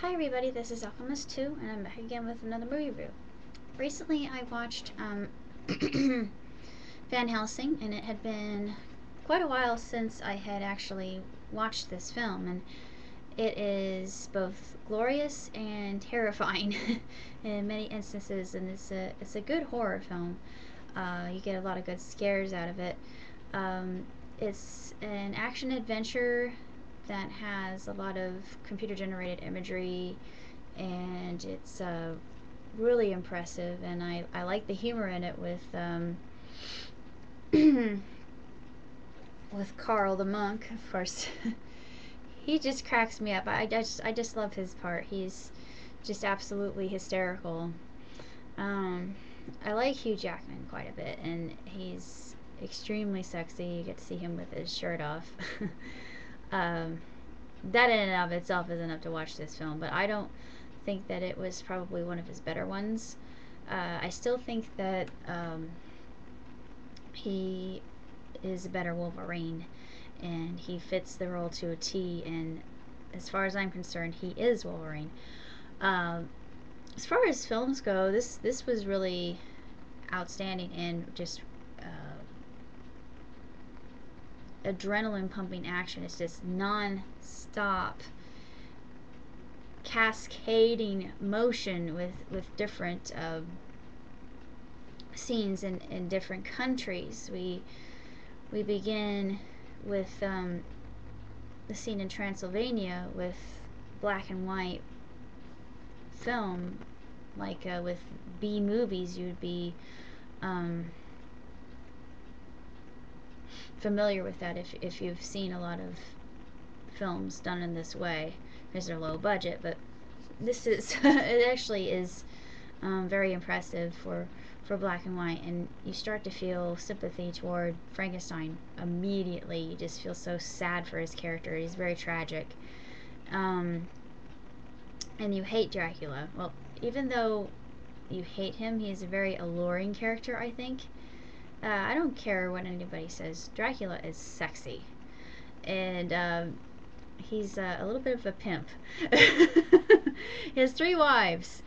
Hi everybody, this is Alchemist2 and I'm back again with another movie review. Recently I watched Van Helsing, and it had been quite a while since I had actually watched this film, and it is both glorious and terrifying in many instances, and it's a good horror film. You get a lot of good scares out of it. It's an action adventure that has a lot of computer generated imagery, and it's really impressive, and I like the humor in it with with Carl the monk, of course. He just cracks me up. I just love his part. He's just absolutely hysterical. um, I like Hugh Jackman quite a bit, and he's extremely sexy. You get to see him with his shirt off. um, that in and of itself is enough to watch this film, but I don't think that it was probably one of his better ones. I still think that he is a better Wolverine, and he fits the role to a T, and as far as I'm concerned, he is Wolverine. Um, as far as films go, this was really outstanding, and just adrenaline pumping action. It's just non-stop cascading motion with different scenes in different countries. We begin with the scene in Transylvania with black and white film, like with B movies. You'd be familiar with that if you've seen a lot of films done in this way, because they're low budget. But this is it actually is very impressive for black and white, and you start to feel sympathy toward Frankenstein immediately. You just feel so sad for his character. He's very tragic. And you hate Dracula. Well, even though you hate him, he's a very alluring character, I think. I don't care what anybody says. Dracula is sexy. And he's a little bit of a pimp. He has 3 wives.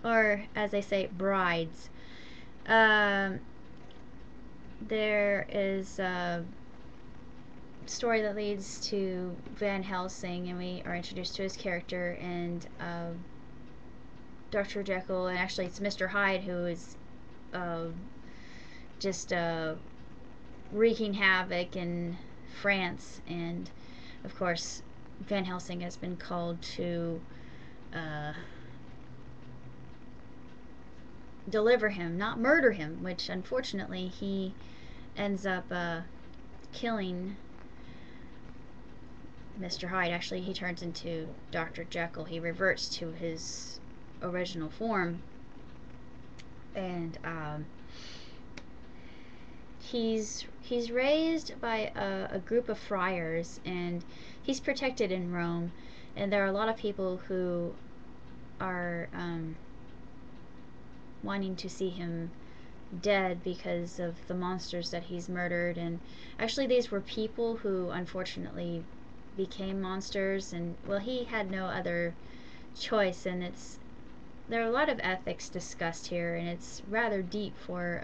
Or, as they say, brides. There is a story that leads to Van Helsing, and we are introduced to his character, and Dr. Jekyll, and actually it's Mr. Hyde, who is just wreaking havoc in France. And of course Van Helsing has been called to deliver him, not murder him, which unfortunately he ends up killing Mr. Hyde. Actually, he turns into Dr. Jekyll. He reverts to his original form, and he's raised by a group of friars, and he's protected in Rome, and there are a lot of people who are wanting to see him dead because of the monsters that he's murdered. And actually these were people who unfortunately became monsters, and well, he had no other choice. And there are a lot of ethics discussed here, and it's rather deep for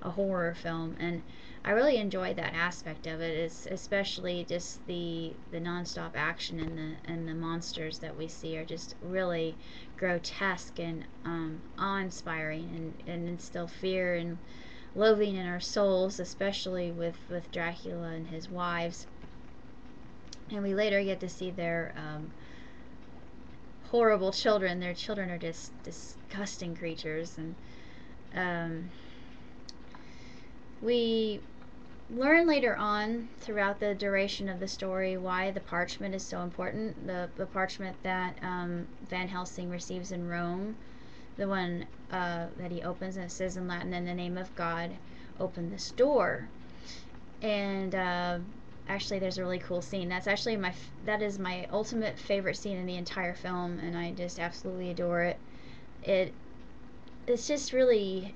a horror film, and I really enjoyed that aspect of it. Is especially just the non-stop action, and the monsters that we see are just really grotesque and awe-inspiring, and instill fear and loathing in our souls, especially with Dracula and his wives. And we later get to see their horrible children. Their children are just disgusting creatures, and we learn later on throughout the duration of the story why the parchment is so important. The parchment that Van Helsing receives in Rome, the one that he opens, and it says in Latin, "In the name of God, open this door." And actually, there's a really cool scene. That's actually that is my ultimate favorite scene in the entire film, and I just absolutely adore it. It's just really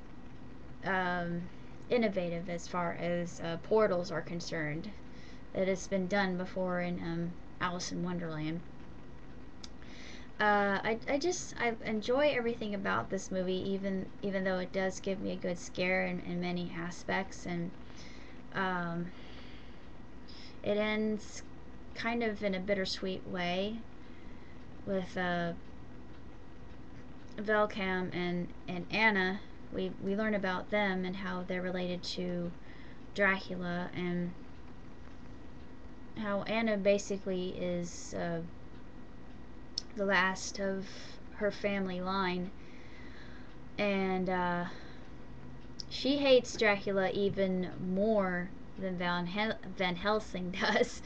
innovative as far as portals are concerned. that has been done before in Alice in Wonderland. I enjoy everything about this movie, even though it does give me a good scare in many aspects, and um, it ends kind of in a bittersweet way with Velcam and Anna. We learn about them and how they're related to Dracula, and how Anna basically is the last of her family line, and she hates Dracula even more than Van Helsing does,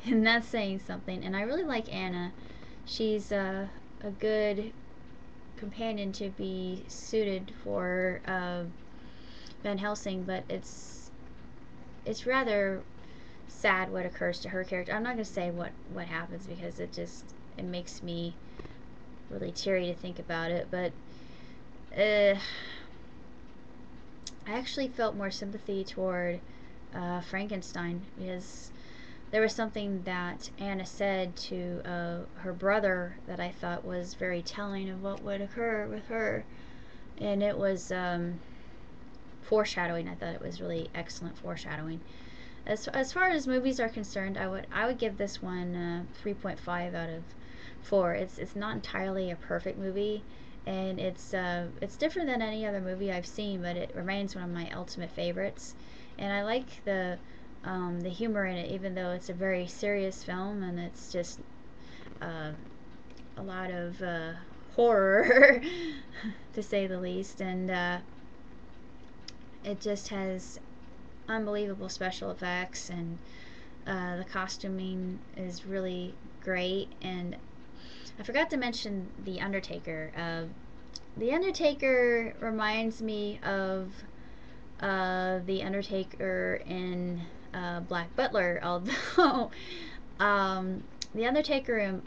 and that's saying something. And I really like Anna. She's a good companion to be suited for Van Helsing, but it's rather sad what occurs to her character. I'm not going to say what happens, because it makes me really teary to think about it, but I actually felt more sympathy toward Frankenstein, because there was something that Anna said to her brother that I thought was very telling of what would occur with her, and it was foreshadowing. I thought it was really excellent foreshadowing. As far as movies are concerned, I would give this one 3.5 out of 4. It's not entirely a perfect movie, and it's different than any other movie I've seen, but it remains one of my ultimate favorites. And I like the humor in it, even though it's a very serious film, and it's just a lot of horror, to say the least, and it just has unbelievable special effects, and the costuming is really great. And I forgot to mention the Undertaker. The Undertaker reminds me of the Undertaker in Black Butler, although the Undertaker in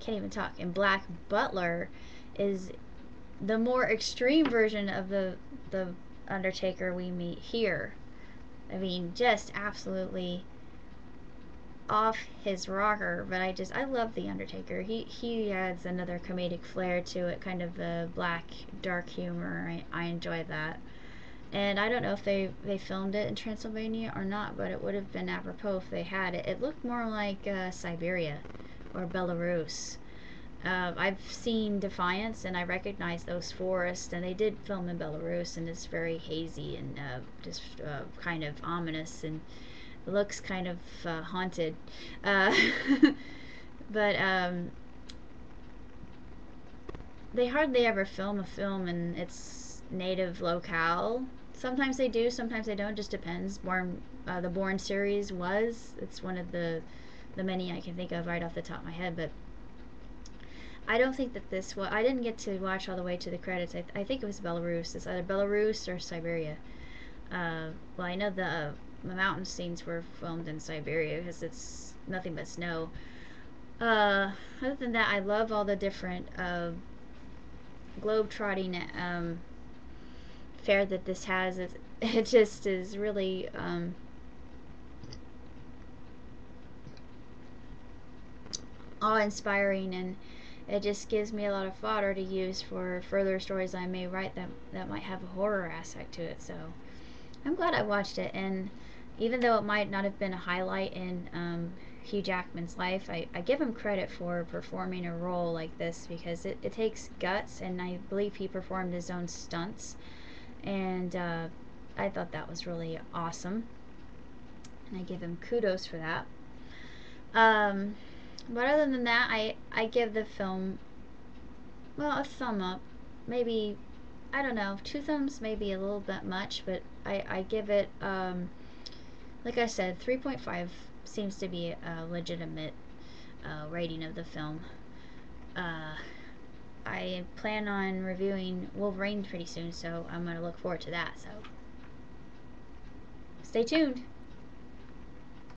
can't even talk, in Black Butler is the more extreme version of the Undertaker we meet here. I mean, just absolutely off his rocker, but I love the Undertaker. He adds another comedic flair to it, kind of the black dark humor. I enjoy that. And I don't know if they filmed it in Transylvania or not, but it would have been apropos if they had it. It looked more like Siberia or Belarus. I've seen Defiance, and I recognize those forests, and they did film in Belarus, and it's very hazy and just kind of ominous, and it looks kind of haunted. Uh, but they hardly ever film a film in its native locale. Sometimes they do, sometimes they don't. Just depends. The Bourne series it's one of the many I can think of right off the top of my head, but I don't think that I didn't get to watch all the way to the credits. I think it was Belarus. It's either Belarus or Siberia. Well, I know the mountain scenes were filmed in Siberia because it's nothing but snow. Other than that, I love all the different globe-trotting fare that this has. It just is really awe-inspiring, and it just gives me a lot of fodder to use for further stories I may write that might have a horror aspect to it. So I'm glad I watched it, and even though it might not have been a highlight in Hugh Jackman's life, I give him credit for performing a role like this, because it takes guts, and I believe he performed his own stunts, and I thought that was really awesome, and I give him kudos for that. But other than that, I give the film, well, a thumb up. Maybe, I don't know, 2 thumbs may be a little bit much, but I give it, like I said, 3.5 seems to be a legitimate rating of the film. I plan on reviewing Wolverine pretty soon, so I'm going to look forward to that. So stay tuned.